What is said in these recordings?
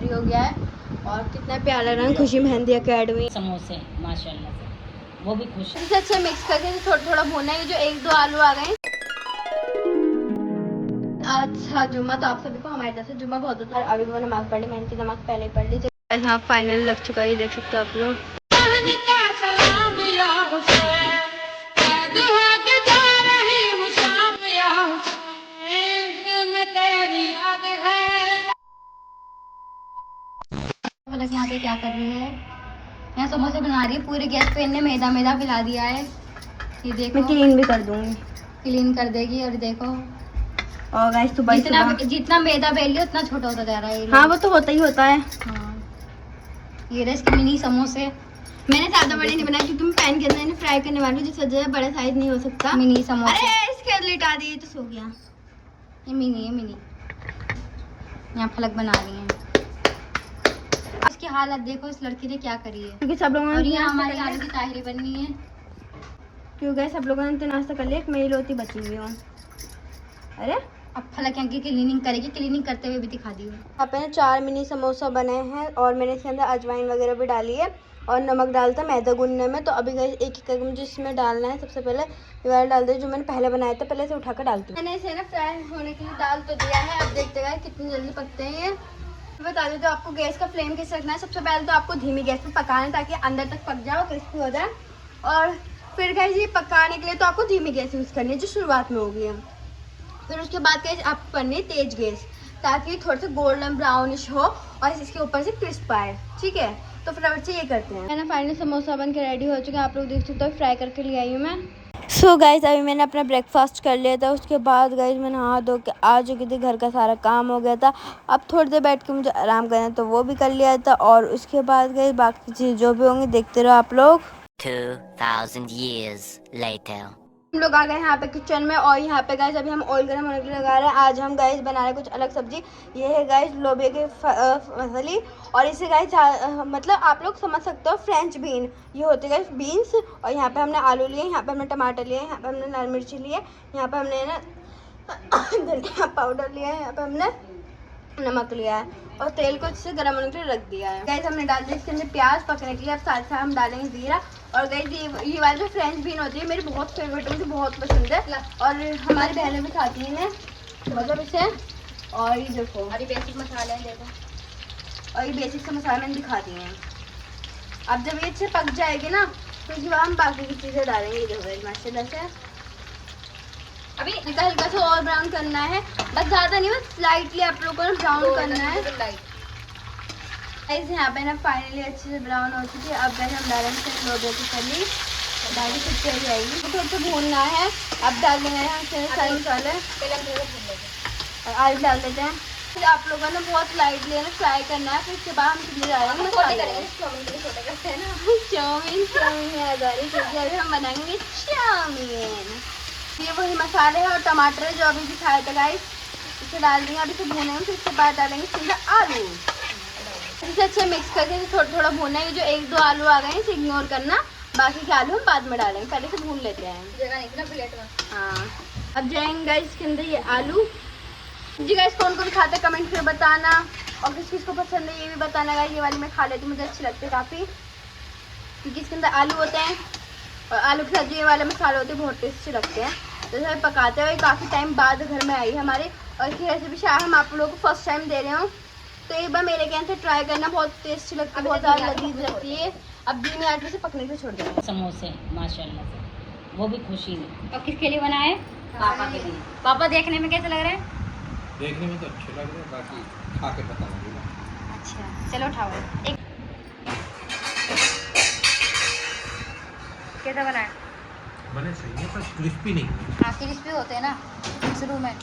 Free हो गया है। और कितना प्यारा रंग, खुशी मेहंदी एकेडमी समोसे माशाल्लाह से, वो भी खुश। इसे अच्छे मिक्स करके थोड़ा थोड़ा भूना है। ये जो 1-2 आलू आ गए। अच्छा जुम्मा तो आप सभी को हमारी तरफ से जुम्मा बहुत होता है। अभी वो नमाज पढ़ी, मैंने की नमाज पहले पढ़ ली। यहाँ फाइनल लग चुका है, ये देख सकते हो आप लोग। यहाँ पे क्या कर रही है, यहाँ समोसे बना रही है। पूरे गैस पे इन्हें मैदा मैदा फैला दिया है। ये देखो, मैं क्लीन भी कर दूंगी। क्लीन कर देगी। और देखो, और गाइस सुबह जितना मैदा बेल लिया उतना छोटा होता जा रहा है। हाँ वो तो होता ही होता है। हाँ ये रहा इसके मिनी समोसे। मैंने ज्यादा बड़े नहीं बनाए क्योंकि मैं पैन के अंदर इन्हें फ्राई करने वाली हूँ, जिस वजह से बड़ा साइज नहीं हो सकता। मिनी समोसे। अरे इसके लिटा दिए तो सो गया। ये मिनी है, मिनी। यहाँ फलक बना रही है। इसकी हालत देखो, इस लड़की ने क्या करी है। क्योंकि सब लोगों ने, और यहाँ हमारी आलू की ताहिरी बननी है। क्योंकि सब लोगों ने तो नाश्ता कर लिया, एक मेरी रोटी बची हुई हो। अरे अब फलक यहाँ की क्लीनिंग करेगी, क्लीनिंग करते हुए भी दिखा दी है। यहाँ पे 4 मिनी समोसा बने हैं और मैंने इसके अंदर अजवाइन वगैरह भी डाली है और नमक डालता मैदा गूंदने में। तो अभी गई एक एक करके मुझे इसमें डालना है। सबसे पहले ये वाला डाल दे जो मैंने पहले बनाया था, पहले से उठाकर डालती हूँ। मैंने इसे ना फ्राई होने के लिए डाल तो दिया है। अब देखते गए कितनी जल्दी पकते हैं ये। बता दें तो आपको गैस का फ्लेम कैसे रखना है। सबसे पहले तो आपको धीमी गैस पे पकाना है ताकि अंदर तक पक जाए और क्रिस्पी हो जाए। और फिर गाइस ये पकाने के लिए तो आपको धीमी गैस यूज़ करनी है जो शुरुआत में होगी। फिर उसके बाद गाइस आपको करनी है तेज गैस ताकि थोड़ा सा गोल्डन ब्राउनिश हो और इसके ऊपर से क्रिस्प आए। ठीक है, तो फटाफट से ये करते हैं। मैंने फाइनली समोसा बन के रेडी हो चुका है, आप लोग देख सकते हो। फ्राई करके ले आई हूँ मैं। सो गाइस अभी मैंने अपना ब्रेकफास्ट कर लिया था। उसके बाद गाइस मैंने हाथ धो के आ चुकी थी, घर का सारा काम हो गया था। अब थोड़ी देर बैठ के मुझे आराम करना तो वो भी कर लिया था। और उसके बाद गाइस बाकी चीज़ जो भी होंगी देखते रहो आप लोग। 2000 years later. हम लोग आ गए यहाँ पे किचन में और यहाँ पे गाइस अभी हम ऑयल गर्म होने के लिए लगा रहे हैं। आज हम गाइस बना रहे हैं कुछ अलग सब्जी। ये है गाइस लोबिया की फसली और इसे गाइस मतलब आप लोग समझ सकते हो फ्रेंच बीन। ये होते गाइस बीन्स। और यहाँ पे हमने आलू लिए, यहाँ पे हमने टमाटर लिए, यहाँ पे हमने लाल मिर्ची लिए, यहाँ पे हमने ना धनिया पाउडर लिया है, यहाँ पे हमने नमक लिया है और तेल को इससे गर्म होने के लिए रख दिया है। गाइस हमने डाल दिया इसके अंदर प्याज पकने के लिए। अब साथ साथ हम डालेंगे जीरा। और गाइस ये वाली जो फ्रेंच बीन होती है मेरी बहुत फेवरेट है, मुझे बहुत पसंद है और हमारी बहनें भी खाती हैं मतलब इसे। और ये देखो अभी बेसिक मसाले हैं, देखो और ये बेसिक से मसाले मैंने दिखा दिए हैं। अब जब ये अच्छे पक जाएगी ना तो इसके बाद हम बाकी की चीज़ें डालेंगे। ये देखो माशाल्लाह से अभी हल्का हल्का सा और ब्राउन करना है, बस ज़्यादा नहीं, बस स्लाइटली आप लोगों को ब्राउन करना है। गाइस यहाँ पे ना फाइनली अच्छे से ब्राउन हो चुकी है। अब गाइस हम डालेंगे लोबिया की फली, डाली कुछ चली आएगी तो थोड़ा सा भूनना है। अब डाल देंगे यहाँ से सारे मसाले, और आलू डाल देते हैं। फिर आप लोगों ने बहुत लाइटली फ्राई करना है। फिर उसके बाद हम चीज़ें डालेंगे चाउमीन। चाउमीन याद आ रही क्योंकि अभी हम बनाएंगे चाउमीन। ये वही मसाले हैं और टमाटर है जो अभी दिखाया था गाइस, इसे डाल देंगे। अभी से भूनेंगे, फिर उसके बाद डालेंगे सीधा आलू। इसे अच्छे मिक्स करके थोड़ा थोड़ा भूना है। ये जो 1-2 आलू आ गए हैं इसे इग्नोर करना, बाकी के आलू हम बाद में डालेंगे, पहले से भून लेते हैं। जगह नहीं ना प्लेट में। हाँ अब जाएंगे गाइस इसके अंदर ये आलू। जी गाइस कौन कौन खाता है कमेंट कर बताना और किस किस को पसंद है ये भी बताना गाइस। ये वाली मैं खा लेती हूँ, मुझे अच्छी लगती है काफ़ी क्योंकि इसके अंदर आलू होते हैं और आलू के साथ जो ये वाले मसाले होते हैं बहुत टेस्टी लगते हैं। जैसे हम पकाते हुए काफ़ी टाइम बाद घर में आई है हमारे और इसकी रेसिपी शायद हम आप लोगों को फर्स्ट टाइम दे रहे हो तो एक बार मेरे कहने से ट्राई करना, बहुत टेस्टी लगती है, बहुत ज़्यादा लजीज लगती है। अब धीमी आंच से पकने के छोड़ देंगे समोसे माशाल्लाह से, वो भी खुशी में। और किसके लिए बनाए? पापा के लिए। पापा देखने में कैसे लग रहे हैं? देखने में तो अच्छे लग रहे हैं, बाकी खा के बताऊंगी। अच्छा चलो उठाओ। एक कैसा बनाए? बने सही है पर क्रिस्पी नहीं। हाँ क्रिस्पी होते हैं ना शुरू में।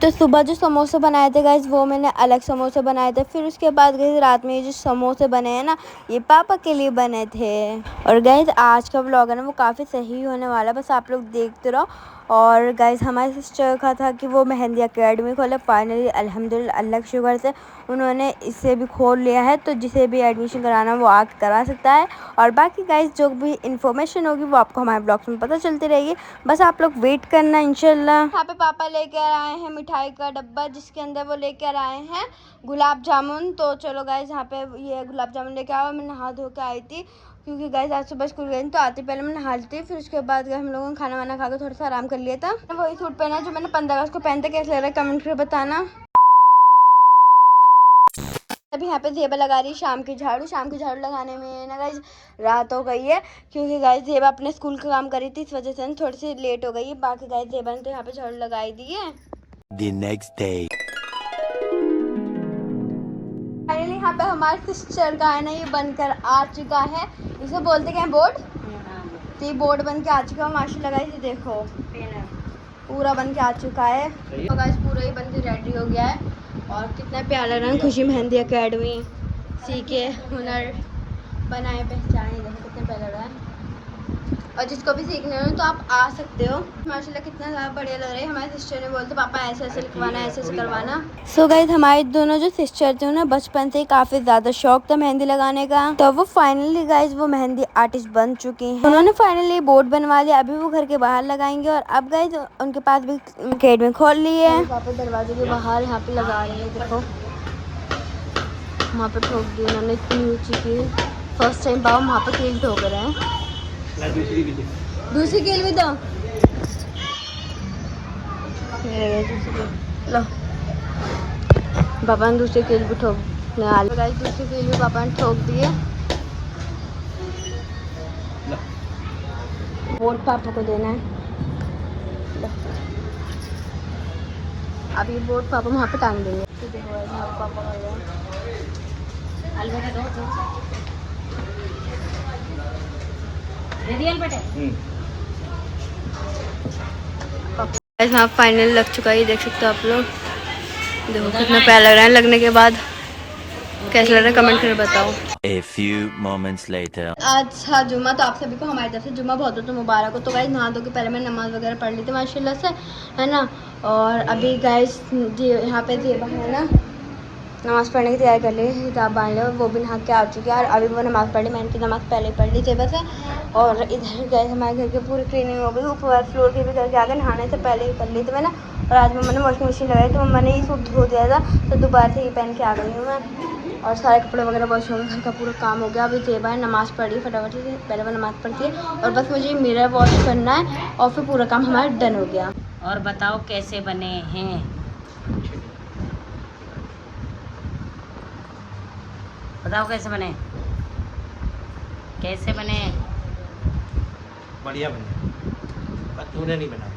तो सुबह जो समोसे बनाए थे गाइस वो मैंने अलग समोसे बनाए थे। फिर उसके बाद गाइस रात में ये जो समोसे बने हैं ना ये पापा के लिए बने थे। और गाइस आज का व्लॉग है ना वो काफ़ी सही होने वाला है, बस आप लोग देखते रहो। और गाइस हमारी सिस्टर का था कि वो मेहंदी एकेडमी खोले। फाइनली अल्हम्दुलिल्लाह अल्लाह के शुक्र से उन्होंने इसे भी खोल लिया है, तो जिसे भी एडमिशन कराना वो आके करा सकता है। और बाकी गाइस जो भी इन्फॉर्मेशन होगी वो आपको हमारे ब्लॉग्स में पता चलती रहेगी, बस आप लोग वेट करना इंशाल्लाह। यहाँ पे पापा लेकर आए हैं मिठाई का डब्बा, जिसके अंदर वो लेकर आए हैं गुलाब जामुन। तो चलो गाइस यहाँ पे ये गुलाब जामुन लेके आओ। मैं नहा धो के आई थी क्योंकि गाइस आज सुबह स्कूल गई, तो आते पहले मैं नहा ली थी, फिर उसके बाद हम लोगों ने खाना वाना खा के थोड़ा सा आराम कर लिया था। वही सूट पहना जो मैंने 15 अगस्त को पहनते, कैसे लग रहा है कमेंट करके बताना। अभी यहाँ पे ज़ेबा लगा रही है शाम की झाड़ू। शाम की झाड़ू लगाने में ना गाइस रात हो गई है, क्योंकि गाइस ज़ेबा अपने स्कूल का काम करी थी, इस वजह से थोड़ी सी लेट हो गई है। बाकी गाइस ज़ेबा ने तो यहाँ पे झाड़ू लगाई दी है। The next day. फाइनली यहाँ पे हमारे सिस्टर का है ना ये बनकर आ चुका है, इसे बोलते क्या बोर्ड, तो ये बोर्ड बन के आ चुका है माशाल्लाह गाइस। देखो पूरा बन के आ चुका है, तो गाइस पूरा ही बन के रेडी हो गया है। और कितना प्यारा रंग खुशी मेहंदी एकेडमी सीखे हुनर बनाए पहचाने, देखो कितना प्यारा रहा है। और जिसको भी सीखना हो तो आप आ सकते हो। माशाल्लाह कितना ज़्यादा बढ़िया लग रहा है। हमारे सिस्टर ने बोलते पापा ऐसे ऐसे लिखवाना, ऐसे ऐसे करवाना। सो गाइस हमारे दोनों जो सिस्टर थे उन्हें बचपन से ही काफ़ी ज़्यादा शौक था मेहंदी लगाने का, तो वो फाइनली गाइस वो मेहंदी आर्टिस्ट बन चुकी हैं। उन्होंने फाइनली बोर्ड बनवा लिया, अभी वो घर के बाहर लगाएंगे। और अब गाइस उनके पास भी अकेडमी खोल ली है। वहाँ पे दरवाजे के बाहर यहाँ पे लगा रहे हैं, देखो वहाँ पे ठोक दी उन्होंने इतनी ऊँची की। फर्स्ट टाइम पाओ वहाँ पे कील ठोक रहे हैं। दूसरी कील भी दो, लो पापा ने दूसरी कील भी ठोक दूसरी कील भी पापा ने ठोक दी है। बोर्ड पापा को देना है। अब ये बोर्ड पापा वहाँ पे टांग देंगे। तो देखो पापा का यहाँ फाइनल लग चुका है, देख सकते हो आप लोग। देखो कितना प्यारा लग रहा है, लगने के बाद कैसा लग रहा है कमेंट करके बताओ। A few moments later. आज था जुम्मा, तो आप सभी को हमारी तरफ से जुम्मा बहुत बहुत मुबारक हो। तो गाइस नहा धो के पहले मैं नमाज़ वगैरह पढ़ ली थी माशाल्लाह से, है ना। और अभी गाइस यहाँ पे ज़ेबा है ना नमाज़ पढ़ने की तैयारी कर ली, हिजाब बांध लिया, वो भी नहा के आ चुकी है। और अभी वो नमाज़ पढ़ ली, मैंने तो नमाज़ पहले ही पढ़ ली ज़ेबा से। और इधर गए हमारे घर की पूरी क्लीनिंग हो गई, ऊपर फ्लोर की भी करके आ गए, नहाने से पहले ही कर ली थी मैंने। और आज मम्मा ने वॉशिंग मशीन लगाई, तो मम्मा ने ये सूट धो दिया था, तो दोबारा से ये पहन के आ गई हूँ मैं। और सारे कपड़े वगैरह वॉश हो गए, घर का पूरा काम हो गया। अभी ज़ेबा है नमाज़ पढ़ी फटाफट से, पहले वो नमाज़ पढ़ती है और बस मुझे मिरर वॉश करना है और फिर पूरा काम हमारा डन हो गया। और बताओ कैसे बने हैं? बताओ कैसे बने, कैसे बने? बढ़िया बने, पर तूने नहीं बनाया।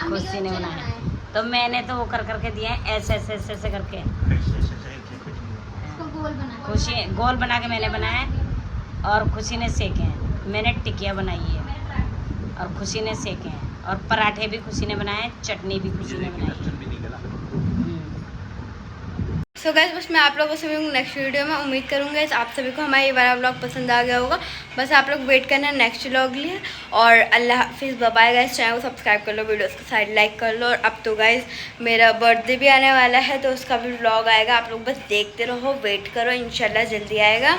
खुशी ने बनाया, तो मैंने तो वो कर करके दिए हैं, ऐसे ऐसे ऐसे ऐसे करके। खुशी गोल बना के मैंने बनाया, और खुशी ने सेके हैं। मैंने टिकिया बनाई है और खुशी ने सेके हैं। और पराठे भी खुशी ने बनाए, चटनी भी खुशी ने बनाई। सो गाइस बस मैं आप लोगों से मिलूंगी नेक्स्ट वीडियो में। उम्मीद करूँगा आप सभी को हमारा ये वाला व्लॉग पसंद आ गया होगा। बस आप लोग वेट करना नेक्स्ट व्लॉग लिए। और अल्लाह हाफिज़, बाय बाय गाइस। चैनल को सब्सक्राइब कर लो, वीडियोस को साइड लाइक कर लो। और अब तो गाइस मेरा बर्थडे भी आने वाला है, तो उसका भी व्लॉग आएगा, आप लोग बस देखते रहो, वेट करो, इंशाल्लाह जल्दी आएगा।